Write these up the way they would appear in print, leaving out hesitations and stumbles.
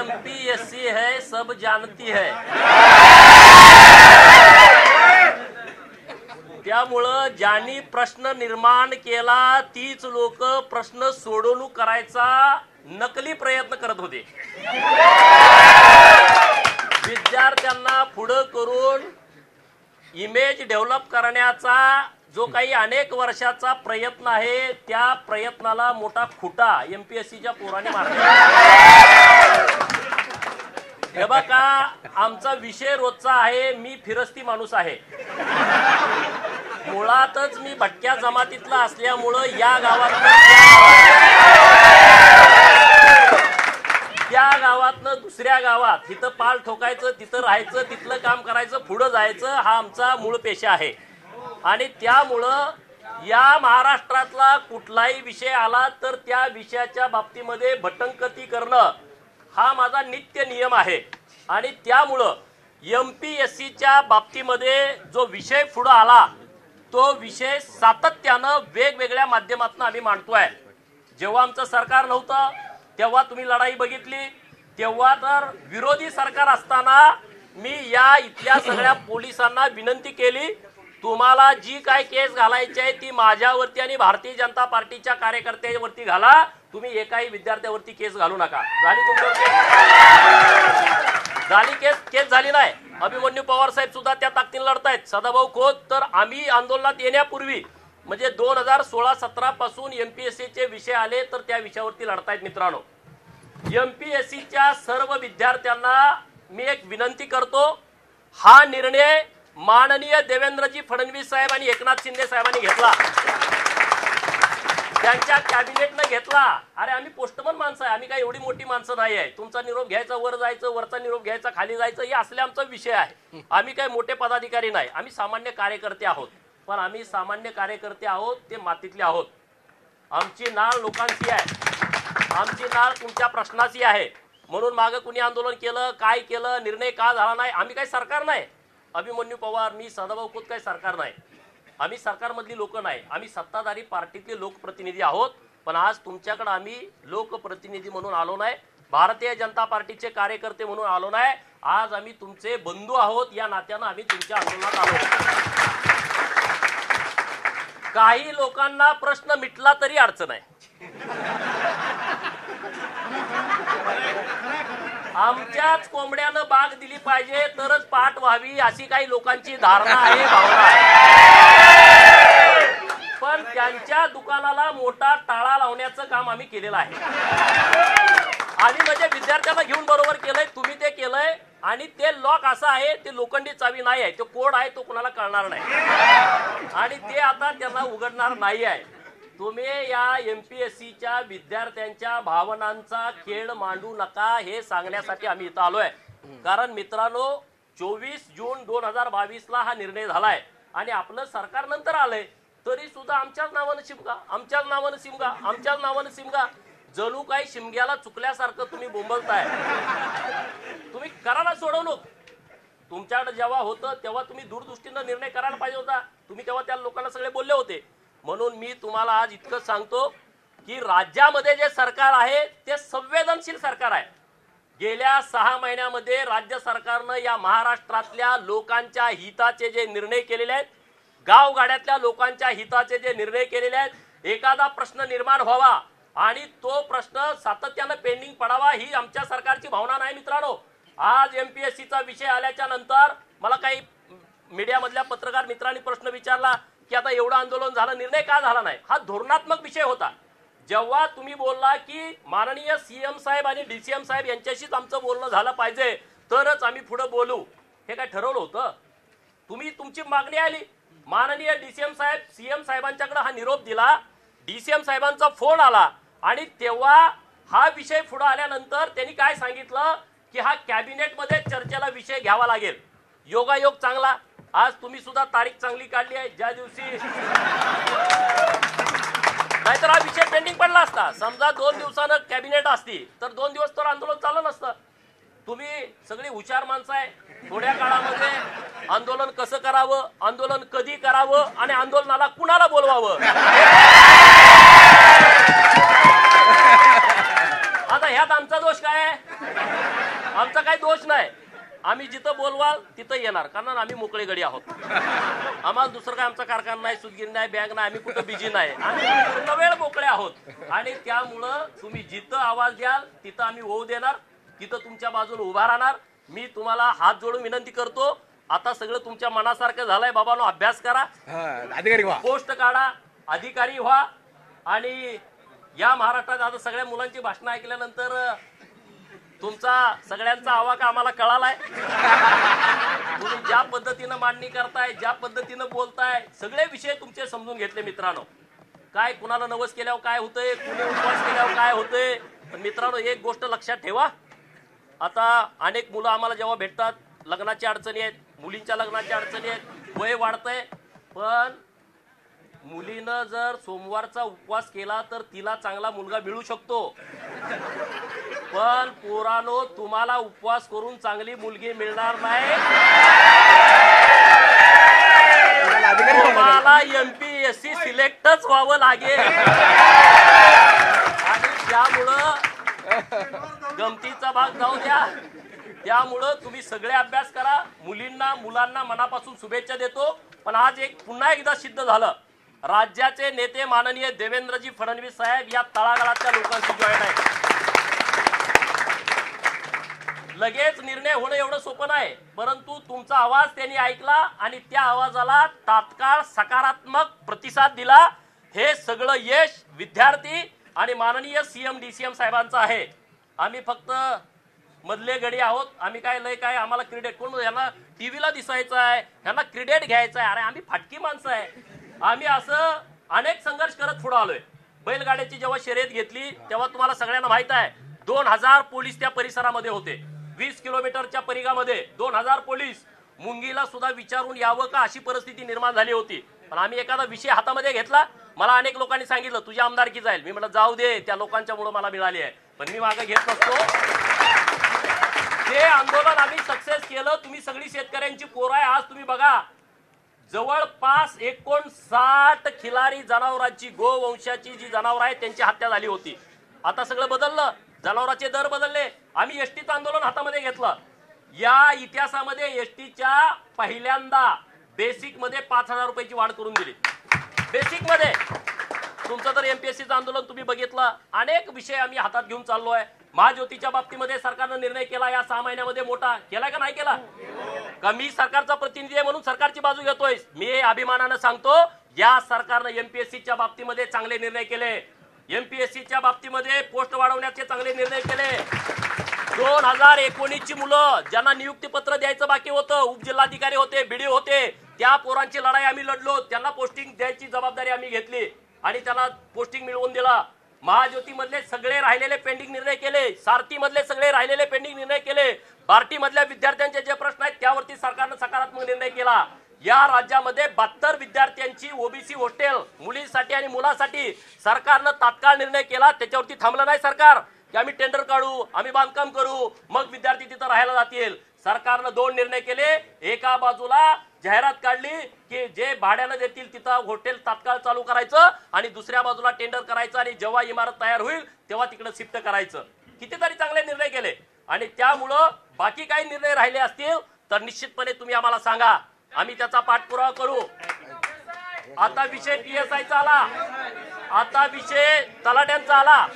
MPSC है सब जानती है। त्यामुळं ज्यांनी प्रश्न निर्माण केला तीच लोक प्रश्न सोडवणूक करायचा नकली प्रयत्न करत होते। विद्यार्थ्यांना पुढे करून इमेज डेव्हलप करण्याचा जो काही अनेक वर्षाचा प्रयत्न आहे त्या प्रयत्नाला मोठा खुटा एमपीएससीच्या पोराने मारला। हे बघा, आमचा विषय रोजचा आहे। मी फिरस्ती माणूस आहे, मुळातच मी भटक्या जमातीतला असल्यामुळं या त्या गावातनं दुसऱ्या गावात इथं पाल ठोकायचं, तिथं राहायचं, तिथलं काम करायचं, पुढे जायचं हा आमचा मूळ पेशा आहे। आणि त्यामुळं या महाराष्ट्रातला कुठलाही विषय आला तर त्या विषयाच्या बाबतीमध्ये भटंकती करणं हा माझा नित्य नियम आहे। आणि त्यामुळं एमपीएससीच्या बाबतीमध्ये जो विषय पुढे आला तो विषय सातत्यानं वेगवेगळ्या माध्यमातून आम्ही मांडतोय। जेव्हा आमचं सरकार नव्हतं तेव्हा तुम्ही लढाई बघितली, तेव्हा तर विरोधी सरकार असताना मी या इथल्या सगळ्या पोलिसांना विनंती केली, तुम्हाला जी काय केस घालायची आहे ती माझ्यावरती आणि भारतीय जनता पार्टीच्या कार्यकर्त्यांवरती घाला, तुम्ही एकाही विद्यार्थ्यावरती केस घालू नका। झाली तुमच्यावर झाली केस झाली नाही। अभिमन्यू पवार साहेब सुद्धा त्या ताकदीने लढतायत, सदाभाऊ खोत। तर आम्ही आंदोलनात येण्यापूर्वी म्हणजे 2016-17 पासून एमपीएससीचे विषय आले तर त्या विषयावरती लढतायत। मित्रांनो, एमपीएससीच्या सर्व विद्यार्थ्यांना मी एक विनंती करतो, हा निर्णय माननीय देवेंद्रजी फडणवीस साहेब आणि एकनाथ शिंदे साहेबांनी घेतला, त्यांच्या कॅबिनेटने घेतला। अरे आम्ही पोस्टमन माणसं आहे, आम्ही काही एवढी मोठी माणसं नाही आहे। तुमचा निरोप घ्यायचा वर जायचं, वरचा निरोप घ्यायचा खाली जायचं, हे असले आमचा विषय आहे। आम्ही काही मोठे पदाधिकारी नाही, आम्ही सामान्य कार्यकर्ते आहोत। पण आम्ही सामान्य कार्यकर्ते आहोत ते मातीतले आहोत। आमची नाळ लोकांची आहे, आमची नाळ तुमच्या प्रश्नाची आहे। म्हणून मागे कुणी आंदोलन केलं, काय केलं, निर्णय का झाला नाही, आम्ही काही सरकार नाही। अभिमन्यू पवार, मी, सदाभाऊ खोत काही सरकार नाही, आम्ही सरकारमधली लोक नाही, आम्ही सत्ताधारी पार्टीतले लोकप्रतिनिधी आहोत। पण आज तुमच्याकडे आम्ही लोकप्रतिनिधी म्हणून आलो नाही, भारतीय जनता पार्टीचे कार्यकर्ते म्हणून आलो नाही, आज आम्ही तुमचे बंधू आहोत। या नात्यानं आम्ही तुमच्या आंदोलनात आलो। काही लोकांना प्रश्न मिटला तरी अडचण आहे, आमच्याच कोंबड्यानं बाग दिली पाहिजे तरच पाठ व्हावी अशी काही लोकांची धारणा आहे, भावना आहे। पण त्यांच्या दुकानाला मोठा टाळा लावण्याचं काम आम्ही केलेलं आहे। आणि म्हणजे विद्यार्थ्यांना घेऊन बरोबर केलंय, तुम्ही ते केलंय। आणि ते लॉक असं आहे, ते लोखंडी चावी नाही आहे, तो कोड आहे, तो कोणाला कळणार नाही आणि ते आता त्यांना उघडणार नाही आहे। तुम्ही या एमपीएससीच्या विद्यार्थ्यांच्या भावनांचा खेळ मांडू नका हे सांगण्यासाठी आम्ही इथं आलोय। कारण मित्रांनो, 24 जून 2022 हा निर्णय झालाय आणि आपलं सरकार नंतर आलंय तरी सुद्धा आमच्याच नावानं शिमगा, आमच्याच नावानं शिमगा, आमच्याच नावानं शिमगा, जणू काही शिमग्याला चुकल्यासारखं तुम्ही बोंबलताय। तुम्ही करायला सोडवणूक, तुमच्याकडे जेव्हा होतं तेव्हा तुम्ही दूरदृष्टीनं निर्णय करायला पाहिजे होता, तुम्ही तेव्हा त्या लोकांना सगळे बोलले होते। म्हणून मी तुम्हाला आज इतकं सांगतो की राज्यामध्ये जे सरकार आहे ते संवेदनशील सरकार आहे। गेल्या 6 महिन्यामध्ये राज्य सरकारनं या महाराष्ट्रातल्या लोकांच्या हिताचे जे निर्णय केलेले आहेत, गावगाड्यातल्या लोकांच्या हिताचे जे निर्णय केलेले आहेत, एखादा प्रश्न निर्माण व्हावा आणि तो प्रश्न सातत्यानं पेंडिंग पडावा ही आमच्या सरकारची भावना नाही। मित्रांनो, आज एमपीएससीचा विषय आल्याच्या नंतर मला काही मीडियामधल्या पत्रकार मित्रांनी प्रश्न विचारला की आता एवढं आंदोलन झालं, निर्णय का झाला नाही। हा धोरणात्मक विषय होता। जेव्हा तुम्ही बोलला की माननीय सीएम साहेब आणि डीसीएम साहेब यांच्याशीच आमचं बोलणं झालं पाहिजे तरच आम्ही पुढे बोलू, हे काय ठरवलं होतं? तुम्ही तुमची मागणी आली, माननीय डीसीएम साहेब सीएम साहेबांच्याकडे हा निरोप दिला, डीसीएम साहेबांचा फोन आला आणि तेव्हा हा विषय पुढे आल्यानंतर त्यांनी काय सांगितलं की हा कॅबिनेटमध्ये चर्चेला विषय घ्यावा लागेल। योगायोग चांगला, आज तुम्ही सुद्धा तारीख चांगली काढली आहे, ज्या दिवशी नाहीतर हा विषय पेंडिंग पडला असता। समजा 2 दिवसानं कॅबिनेट असती तर 2 दिवस तर आंदोलन चाललं नसतं। तुम्ही सगळी हुशार माणसं आहे, थोड्या काळामध्ये आंदोलन कसं करावं, आंदोलन कधी करावं आणि आंदोलनाला कुणाला बोलवावं, आता आता ह्यात आमचा दोष काय आहे? आमचा काही दोष नाही. आम्ही जिथं बोलवाल तिथं येणार, कारण आम्ही मोकळे गडी आहोत. आम्हाला दुसरं काय आमचा कारखाना नाही, सुतगिरी नाही, बँक नाही, आम्ही कुठं बिजी नाही, आम्ही पूर्ण वेळ मोकळे आहोत. आणि त्यामुळं तुम्ही जिथं आवाज द्याल तिथं आम्ही होऊ देणार, तिथं तुमच्या बाजूने उभा राहणार. मी तुम्हाला हात जोडून विनंती करतो, आता सगळं तुमच्या मनासारखं झालंय बाबांनो, अभ्यास करा, अधिकारी व्हा, पोस्ट काढा, अधिकारी व्हा. आणि या महाराष्ट्रात आता सगळ्या मुलांची भाषणं ऐकल्यानंतर तुमचा सगळ्यांचा आवाका आम्हाला कळालाय. तुम्ही ज्या पद्धतीनं मांडणी करताय, ज्या पद्धतीनं बोलताय, सगळे विषय तुमचे समजून घेतले मित्रांनो. काय कुणाला नवस केल्यावर काय होतंय, कुणी उपवास केल्यावर काय होतंय. पण मित्रांनो, एक गोष्ट लक्षात ठेवा, आता अनेक मुलं आम्हाला जेव्हा भेटतात, लग्नाच्या अडचणी आहेत, मुलींच्या लग्नाच्या अडचणी आहेत, वय वाढतंय, पण मुलीनं जर सोमवारचा उपवास केला तर तिला चांगला मुलगा मिळू शकतो. पण पोरानो, तुम्हाला उपवास करून चांगली मुलगी मिळणार नाही. तुम्हाला MPSC सिलेक्टच व्हावं लागेल. आणि त्यामुळं गमतीचा भाग जाऊ द्या. त्यामुळं तुम्ही सगळे अभ्यास करा. मुलींना मुलांना मनापासून शुभेच्छा देतो. पण आज पुन्हा एकदा सिद्ध झालं, राज्याचे नेते माननीय देवेंद्रजी फडणवीस साहेब या तळागाळातल्या लोकांशी जॉईन आहे. लगेच निर्णय होणं एवढं सोपं नाही, परंतु तुमचा आवाज त्यांनी ऐकला आणि त्या आवाजाला तात्काळ सकारात्मक प्रतिसाद दिला. हे सगळं यश विद्यार्थी आणि माननीय CM DCM साहेबांचं आहे. आम्ही फक्त मधले गडी आहोत. आम्ही काय लय काय आम्हाला क्रिकेट कोण यांना टीव्हीला दिसायचं आहे, यांना क्रिकेट घ्यायचं आहे. अरे आम्ही फाटकी माणसं आहे. आम्ही असं अनेक संघर्ष करत पुढे आलोय. बैलगाड्याची जेव्हा शर्यत घेतली तेव्हा तुम्हाला सगळ्यांना माहित आहे 2000 पोलीस त्या परिसरामध्ये होते. 20 किलोमीटरच्या परिघामध्ये 2000 पोलीस. मुंगीला सुद्धा विचारून यावं का अशी परिस्थिती निर्माण झाली होती. पण आम्ही एखादा विषय हातामध्ये घेतला. मला अनेक लोकांनी सांगितलं तुझी आमदारकी जाईल. मी म्हटलं जाऊ दे, त्या लोकांच्या मुळे मला मिळाली आहे, पण मी मागे घेत नसतो. ते आंदोलन आम्ही सक्सेस केलं. तुम्ही सगळी शेतकऱ्यांची पोरं आहे. आज तुम्ही बघा, जवळपास 59 खिलारी जनावरांची, गोवंशाची जी जनावर आहेत त्यांची हत्या झाली होती. आता सगळं बदललं, जनावरांचे दर बदलले. आम्ही एसटीचं आंदोलन हातामध्ये घेतलं. या इतिहासामध्ये एसटीच्या पहिल्यांदा बेसिक मध्ये 5000 रुपयाची वाढ करून दिली. बेसिक मध्ये. तुमचं तर MPSCचं आंदोलन तुम्ही बघितलं. अनेक विषय आम्ही हातात घेऊन चाललोय. महाज्योतीच्या बाबतीमध्ये सरकारनं निर्णय केला या 6 महिन्यामध्ये, मोठा केलाय का नाही केला? का मी सरकारचा प्रतिनिधी आहे म्हणून सरकारची बाजू घेतोय? मी अभिमानानं सांगतो, या सरकारनं MPSCच्या बाबतीमध्ये चांगले निर्णय केले. MPSCच्या बाबतीमध्ये पोस्ट वाढवण्याचे चांगले निर्णय केले. 2019ची मुलं ज्यांना नियुक्तीपत्र द्यायचं बाकी होतं, उपजिल्हाधिकारी होते, BDO होते, त्या पोरांची लढाई आम्ही लढलो. त्यांना पोस्टिंग द्यायची जबाबदारी आम्ही घेतली आणि त्यांना पोस्टिंग मिळवून दिला. महाज्योती मधले सगळे राहिलेले पेंडिंग निर्णय केले. सारथी मधले सगळे राहिलेले पेंडिंग निर्णय केले. बार्टी मधल्या विद्यार्थ्यांचे जे प्रश्न आहेत त्यावरती सरकारनं सकारात्मक निर्णय केला. या राज्यामध्ये 72 विद्यार्थ्यांची OBC हॉस्टेल मुलींसाठी आणि मुलांसाठी सरकारनं तात्काळ निर्णय केला. त्याच्यावरती थांबलं नाही सरकार की आम्ही टेंडर काढू, आम्ही बांधकाम करू, मग विद्यार्थी तिथं राहायला जातील. सरकारनं 2 निर्णय केले. एका बाजूला जाहिरात काढली की जे भाड्यानं देतील तिथं हॉटेल तात्काळ चालू करायचं आणि दुसऱ्या बाजूला टेंडर करायचं आणि जेव्हा इमारत तयार होईल तेव्हा तिकडे शिफ्ट करायचं. कितीतरी चांगले निर्णय केले. आणि त्यामुळं बाकी काही निर्णय राहिले असतील तर निश्चितपणे तुम्ही आम्हाला सांगा, आम्ही त्याचा पाठपुरावा करू. आता विषय PSIचा आला, आता विषय तलाट्यांचा आला.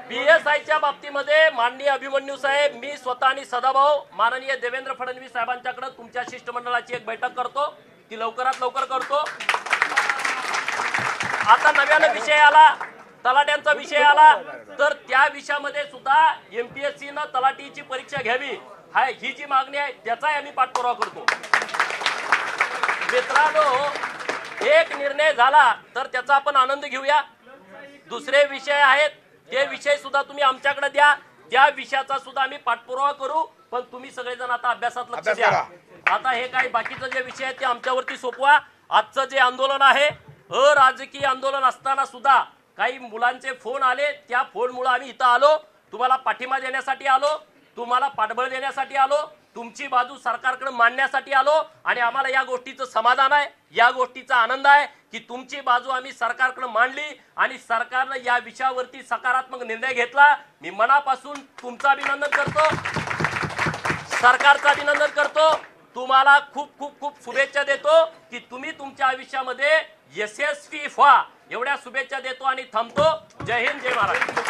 PSIच्या बाबतीमध्ये माननीय अभिमन्यू साहेब, मी स्वतः आणि सदाभाऊ माननीय देवेंद्र फडणवीस साहेबांच्याकडे तुमच्या शिष्टमंडळाची एक बैठक करतो. ती लवकरात लवकर करतो. आता नव्यानं विषय आला, तलाट्यांचा विषय आला, तर त्या विषयामध्ये सुद्धा MPSCनं तलाठीची परीक्षा घ्यावी ही जी मागणी आहे त्याचाही आम्ही पाठपुरावा करतो. मित्रांनो, एक निर्णय झाला तर त्याचा आपण आनंद घेऊया. दुसरे विषय आहेत ते विषय सुद्धा तुम्ही आमच्याकडे द्या. त्या विषयाचा सुद्धा आम्ही पाठपुरावा करू. पण तुम्ही सगळेजण आता अभ्यासात लक्ष द्या. आता हे काही बाकीचे जे विषय आहेत ते आमच्यावरती सोपवा. आजचं जे आंदोलन आहे अराजकीय आंदोलन असताना सुद्धा काही मुलांचे फोन आले. त्या फोनमुळे आम्ही इथं आलो. तुम्हाला पाठिंबा देण्यासाठी आलो, तुम्हाला पाठबळ देण्यासाठी आलो. तुमची बाजू सरकारकडे मांडण्यासाठी आलो आणि आम्हाला या गोष्टीचं समाधान आहे, या गोष्टीचा आनंद आहे की तुमची बाजू आम्ही सरकारकडे मांडली आणि सरकारनं या विषयावरती सकारात्मक निर्णय घेतला। मी मनापासून तुमचं अभिनंदन करतो, सरकारचं अभिनंदन करतो, तुम्हाला खूप खूप खूप शुभेच्छा देतो की तुम्ही तुमच्या आयुष्यामध्ये यशस्वी व्हा, एवढ्या शुभेच्छा देतो आणि थांबतो। जय हिंद, जय महाराष्ट्र।